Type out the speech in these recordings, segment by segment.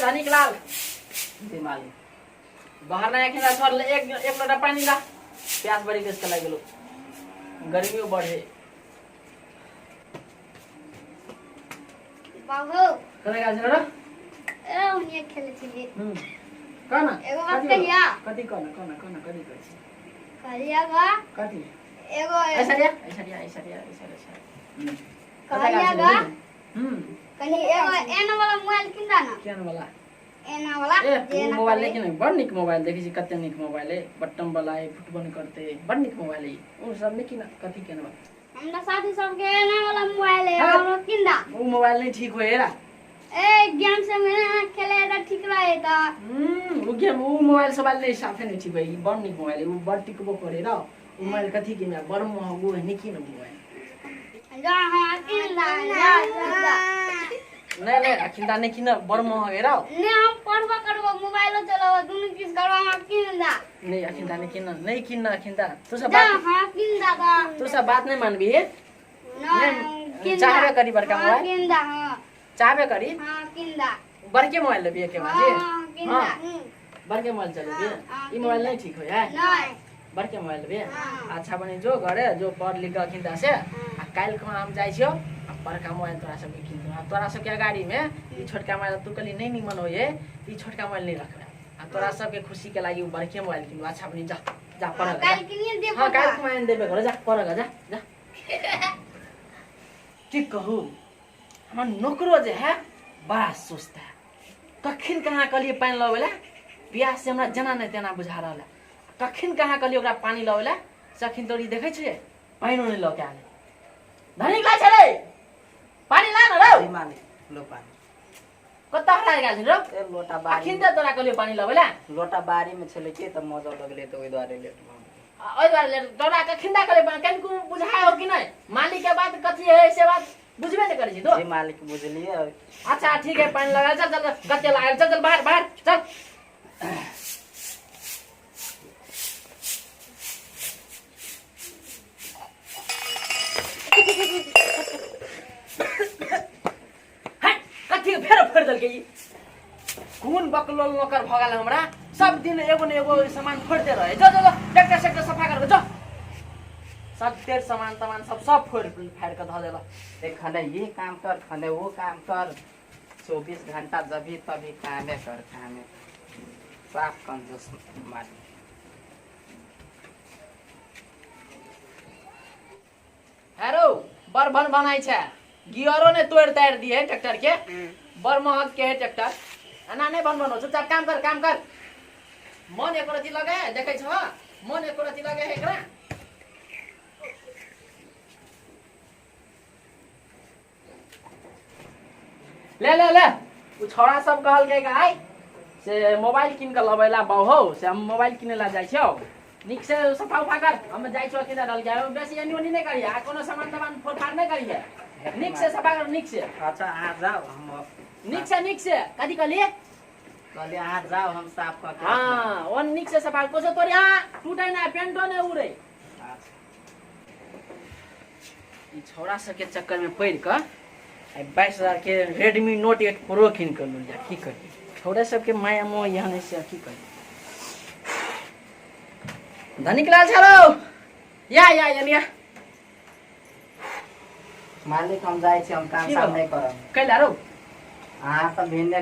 धनिक लाल दिमाग बाहर ना एखन छोड़ एक लोटा पानी ला प्यास बड़ी केस के लागलो गर्मी बढ़े बाबू कने गाछ रे ए उन्हें खेले छी कना एगो बात कहिया कथि कना कथि कहै छी कहिया गा कथि एगो ऐसा कहिया गा कनी एगो एन वाला मोबाइल किनदा ना केन वाला एन वाला ए मोबाइल लेकिन बड़ निक मोबाइल देखै छी कते निक मोबाइल है बटन वाला है फुटबॉल करते बड़ निक मोबाइल है ओ सब लेकिन कथि केन वाला हमरा साथी सब के एन वाला मोबाइल है और किनदा ओ मोबाइल नहीं ठीक होए रा ए गेम से में खेले त ठीक रहे त ओ गेम ओ मोबाइल सवाल नहीं साफे नहीं ठीक है बड़ निक मोबाइल है ओ बड़ टिकबो करे रा ओ मोबाइल कथि के में बड़ महंगो है निकी न मोबाइल जा हां किनदा नहीं अखिंदा नहीं किन बड़ महंग है रा ने हम पढ़बा करबो मोबाइल चलाबो दुनु किस करबा हम किनदा नहीं अखिंदा नहीं किन अखिंदा तू सब जा बात हां किनदा दा तू सब बात नहीं मानबी है नहीं चाहबे करी बड़का मोबाइल किनदा हां चाहबे करी हां किनदा बड़के मोबाइल लेबी के बाजे हां किनदा बड़के मोबाइल चलेबी ई मोबाइल नहीं ठीक हो है नहीं बड़के मोबाइल लेबी अच्छा बने जो घरे जो पढ़ लिख के अखिंदा से आ काल को हम जाई छियो बड़का मोबाइल तोरा सब के किन तोरा सब के गाड़ी में ई छोटका मोबाइल तू कली नहीं निमन होए ई छोटका मोबाइल नहीं रखबे आ तोरा सब के खुशी के लागि बड़के मोबाइल किन अच्छा बने जा जा पढ़ काल किनिए देबो हां काल को मोबाइल देबे घर जा पढ़ जा जा ठीक कहू हमर नौकरो जे है बड़ा सुस्त है कखिन कहाँ कलिए पानी लवेला प्यास से हमरा जना नहीं तेना बुझा रहल कखिन कहाँ कलिए ओकरा पानी लवेला सखिन तोरी देखे छिए पानी नहीं लके आले धनिक ला छले पानी ला न रे दिमाग लो पानी कत्ता हराय गाछ रे ए लोटा बारी अखिन त तोरा कलिए पानी लवेला लोटा बारी में छले के त मजा लगले त ओइ द्वारे लेट ओइ बार ले तोरा कखिन दा कले कन को बुझाय हो कि नहीं मालिक के बात कथि है से बात बुझबे नहीं करै छी तो जी मालिक बुझलिए अच्छा ठीक है पानी लगा चल गत्ते लगा चल बाहर चल कथी फेर दल के खून बकलोल नकर भगाल हमरा सब दिन एगो न एगो सामान फोड़ते रहे जो ट्रैक्टर सेक्टर सफा कर जो सब तेर सामान सब फोड़ फाड़ के ध देला खने ये काम कर खने वो काम कर 24 घंटा जब भी तभी कामे कर कामे साफ कंजूस मार हेरो बर बन बनाई छे गियरो ने तोड़ ताड़ दिए ट्रैक्टर के बर महक के है ट्रैक्टर आना नहीं बन चुपचाप काम कर मन एको रति लगे देखे छ मन एको रति लगे है एकरा ले उ छोरा सब कहल के आई से मोबाइल किन के लबैला बहु से हम मोबाइल किने ला जाई छौ निक से सफा उफा कर हम जाई छौ किने डल गया बेसी एनी नहीं करिए आ कोनो सामान फोड़फाड़ नहीं करिए निक से सफा कर निक से अच्छा आ जाओ हम निक से कथि कहलिए कहले आ जाओ हम साफ कर हां ओन निक से सफा कोसो तोरी हां टूटे ना पेंटो ने उड़े ई छोरा सब के चक्कर में पड़ के 22,000 के रेडमी नोट 8 प्रो किन कर लिया की करी छोरे सब के माया मोह यहाँ नहीं से की करी धनिक लाल छलो या मालिक हम जाई छी हम काम सब नहीं करब कैला रो अहाँ त भिन्ने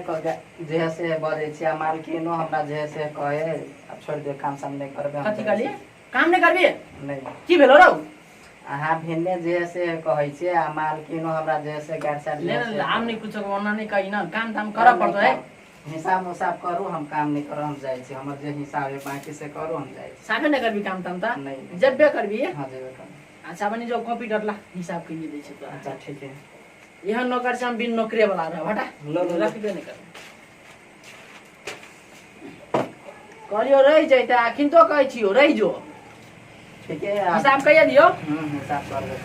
जे से बजे छी मालकिनो हमरा जे से कहे अब छोड़ दे काम सब नहीं करबे हम कथि कहलिए काम नहीं करबी नहीं की भेलो रो अहाँ भिन्ने जे से कहै छी आ मालकिनो हमरा जे से गाड़ साड़ ले हम नहीं कुछ ओना नहीं कही ना काम धाम करब पड़तो है हिसाब उसाब करू हम काम नहीं करब हम जाई छी हमर जे हिसाब है बाकी से करू हम जाई छी साफे नहीं करबी काम धाम ता नहीं जब्बे करबी हां जेबे कर अच्छा बनी जो कॉपी डरला हिसाब के लिए दे छै तो अच्छा ठीक है यहाँ नौकर से हम बिन नौकरी वाला रह हटा लो रखबे नहीं कर करियो रही जाई त आखिन तो कहै छियो रही जो ठीक है हिसाब कहिया दियो हिसाब कर ले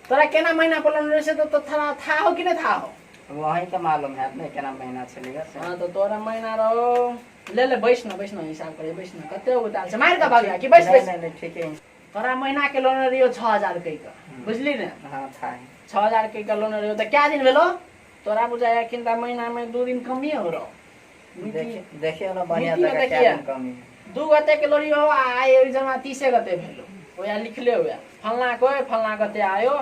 तोरा केना महीना पलन रहे से तो था हो कि नहीं था हो वही तो मालूम है अपने केना महीना चलेगा हां तो तोरा महीना रहो ले बैठना हिसाब करे बैठना कते उताल से मार का भाग गया कि बैठ नहीं ठीक है तोरा महीना के लोन रियो 6000 के बुझली ने हां था 6000 के लोन रियो त क्या दिन भेलो तोरा बुझाया कि महीना में 2 दिन कमी हो रहा देखिए वाला बढ़िया नीति में जगह क्या देखिए। दिन कमी है 2 गते के लोरी हो आए जमा 30 गते भेलो ओया लिखले हुआ फलना गते आयो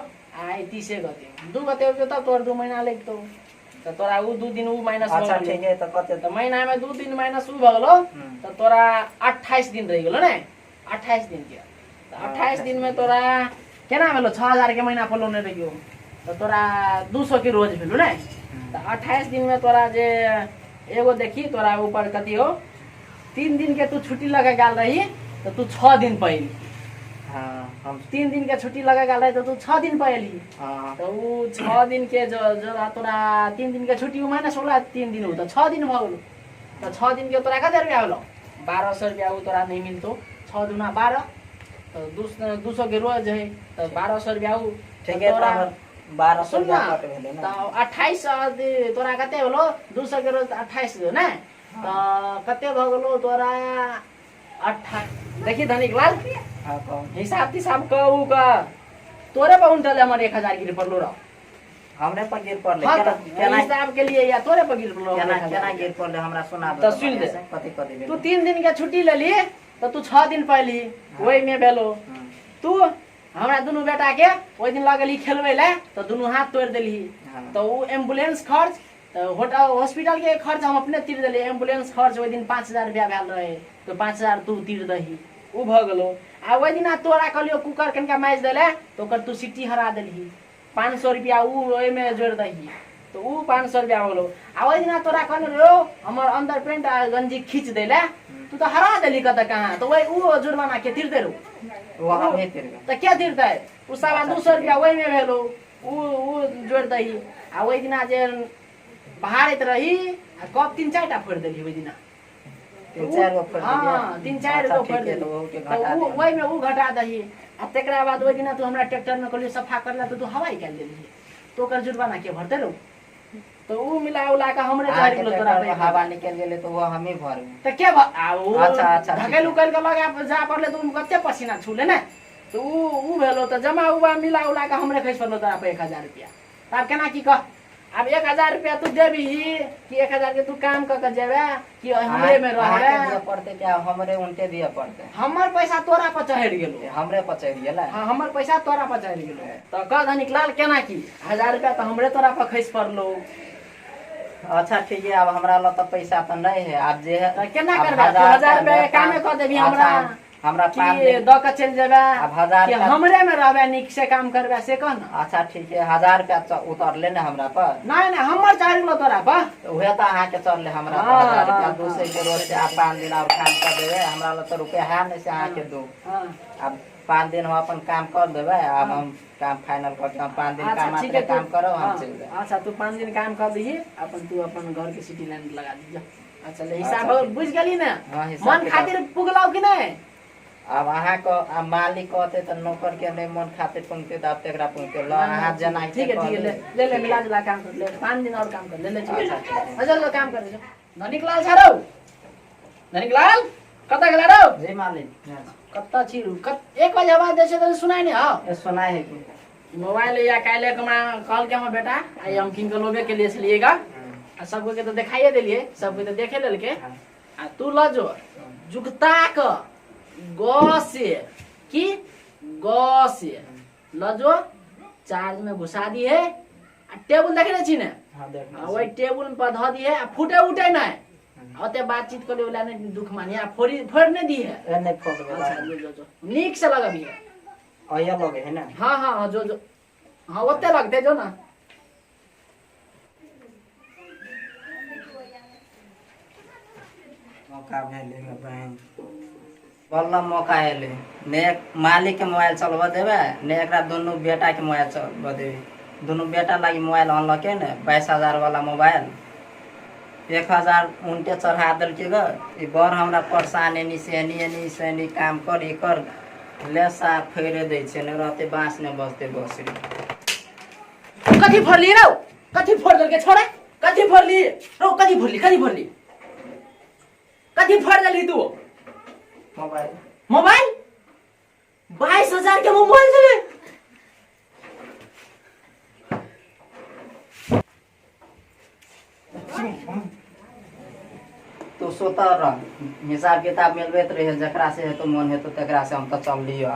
आए 30 गते 2 गते हो तब तोर 2 महीना लगतो तो तोरा उ 2 दिन उ माइनस अच्छा ठीक है तो कते तो महीना में 2 दिन माइनस उ भ गेलो तो तोरा 28 दिन रह गेलो ने 28 दिन के तो 28 दिन में तोरा केना भेलो 6000 के महीना पर लोन रहियो तो तोरा 200 के रोज भेलो ने तो 28 दिन में तोरा जे एगो देखी तोरा ऊपर कथी हो 3 दिन के तू छुट्टी लगा गाल रही तो तू 6 दिन पहली हां हम 3 दिन के छुट्टी लगा गाल रही तो तू 6 दिन पहली हां तो उ 6 दिन के जो तोरा 3 दिन के छुट्टी माइनस होला 3 दिन हो तो 6 दिन भ गेलो तो 6 दिन के तोरा कते रुपया होलो 1200 रुपया उ तोरा नहीं मिलतो 6 दुना 12 तो 200 के रोज है तो 1200 रुपया उ ठीक है तोरा 1200 सुन रुपया ना कट भेले तो ना 28 तोरा कते होलो 200 के रोज 28 हो ने तो कते भ गेलो तोरा 28 देखी धनिक लाल हां कौन हिसाब तिसाब कहू का तोरे पर उंटले हमर 1000 गिर पड़लो रह हमरे पर गिर पड़ले हाँ, केना हिसाब के लिए या तोरे पर गिर पड़लो केना केना गिर पड़ले हमरा सुना तो सुन दे कथि कथि तू 3 दिन के छुट्टी ले ली तो तू 6 दिन पहली वही में भेलो तू हमरा दुनु बेटा के ओइ दिन लगली खेलबै ले तो दुनु हाथ तोड़ देली तो उ एम्बुलेंस खर्च तो होटल हॉस्पिटल के खर्च हम अपने तीर देली एम्बुलेंस खर्च ओइ दिन 5000 रुपया भेल रहे तो 5000 तू तीर दही उ भ गेलो आ ओइ दिन तोरा कहलियो कुकर कनका मैच देले तो ओकर तू सिटी हरा देली 500 रुपया उ ओइ में जोड़ दही तो उ 500 रुपया होलो आ ओइ दिन तोरा कहलियो हमर अंडर पैंट आ गंजी खींच देले तू तो हरा देली कत कहां तो ओइ उ जुर्माना के तीर देरो वो हम ही तीर तो क्या तीरता है उ 250 रुपया ओइ में भेलो उ जोड़ दही आ ओइ दिना जे बाहर रही आ कप 3-4 टा फोड़ देली ओइ दिना 3-4 गो फोड़ दिया हां 3-4 गो फोड़ देली तो के घटा तो ओइ में उ घटा दही आ तेकरा बाद ओइ दिना तू हमरा ट्रैक्टर में कहलियो सफा करला तो तू हवाई काल देली तो ओकर जुर्माना के भरते रहो तो उ मिला उला के हमरे चार किलो तोरा पे हवा निकल गेले तो वो हम ही भर तो के आओ अच्छा ढकेल उकल के लगा जा पड़ले तो कते पसीना छूले ना तो उ भेलो तो जमा हुआ मिला उला के हमरे खैस पड़लो तोरा पे 1000 रुपया तब केना की कह अब 1000 रुपया तू देबी कि 1000 के तू काम क के जेबे कि हमरे में रहबे दिया पड़ते क्या हमरे उनटे दिया पड़ते हमर पैसा तोरा पर चढ़ गेलो हमरे पर चढ़ गेला हां हमर पैसा तोरा पर चढ़ गेलो तो कह धनिक लाल केना की 1000 रुपया तो हमरे तोरा पर खैस पड़लो अच्छा ठीक है अब हमरा ल तो पैसा तो नहीं है अब जे है केना करबे 1000 रुपया काम कर देबी हमरा कि 5 दिन द के चल जेबे अब 1000 कि हमरे में रहबे निक से काम करबे से कह ना अच्छा ठीक है 1000 रुपया उतरले ने हमरा पर नहीं हमर चार किलो तोरा पर तो उहे तो अहाँ के चलले हमरा पर 1000 रुपया दूसरे के रोज से आप 5 दिन और काम कर देबे हमरा ल तो रुपया है नहीं से अहाँ के दो हां अब 5 दिन हम अपन काम कर देबे अब हम काम फाइनल करके हम 5 दिन काम मात्र काम करो हम चल जाए अच्छा तू 5 दिन काम कर दही अपन तू अपन घर के सिटी लैंड लगा दीजा अच्छा ले हिसाब बुझ गेली ना मन खातिर पुगलाओ कि नहीं अब अहाँ को अब मालिक कहते तो नौकर के नहीं मन खातिर पुंगते तो अब तेकरा पुंगते लो अहाँ जना ठीक है ले मिला जुला काम कर ले 5 दिन और काम कर ले अच्छा लो काम कर दे धनिक लाल छारो धनिक लाल कता गेला रो जी मालिक कत्ता छिरू एक बजे आवाज देसे तो सुनाई नहीं हां ये सुनाए है कि मोबाइल या काले कमा कॉल के हम बेटा आई हम किन को लोबे के लिए चलिएगा आ सबको के तो दिखाइए देलिए सबको तो देखे लेलके आ तू ल जो जुगता क ग से की ग से ल जो चार्ज में घुसा दी है आ टेबल देखे छी ने हां देख वही टेबल पर ध दी है आ फूटे उठे नहीं ओते बातचीत करे वाला ने दुख मानिया फोड़ नहीं दी है ए नहीं फोड़ दे अच्छा जो नीक से लगा भी है आया लगे है ना हां जो हां ओते लगते जो ना मौका भेले बहन बल्ला मौका आले ने मालिक के मोबाइल चलवा देबे ने एकरा दोनों बेटा के मोबाइल चलवा देबे दोनों बेटा लागी मोबाइल अनलके ने 22000 वाला मोबाइल 1000 उनटे चढ़ा दल के ग ई बर हमरा परेशान एनी से एनी काम कर एकर ले साफ फेरे दै छै ने रहते बांस ने बजते बसरी कथी फोड़ली रो कथी फोड़ दल के छोड़ा कथी फोड़ली रो कथी फोड़ली कथी फोड़ दली तू मोबाइल 22000 के मोबाइल चले तू सुतर रह, हिसाब किताब मिलबैत रहे, जकरा से हेतु मन हेतु तकरा से हम तो चल लियो।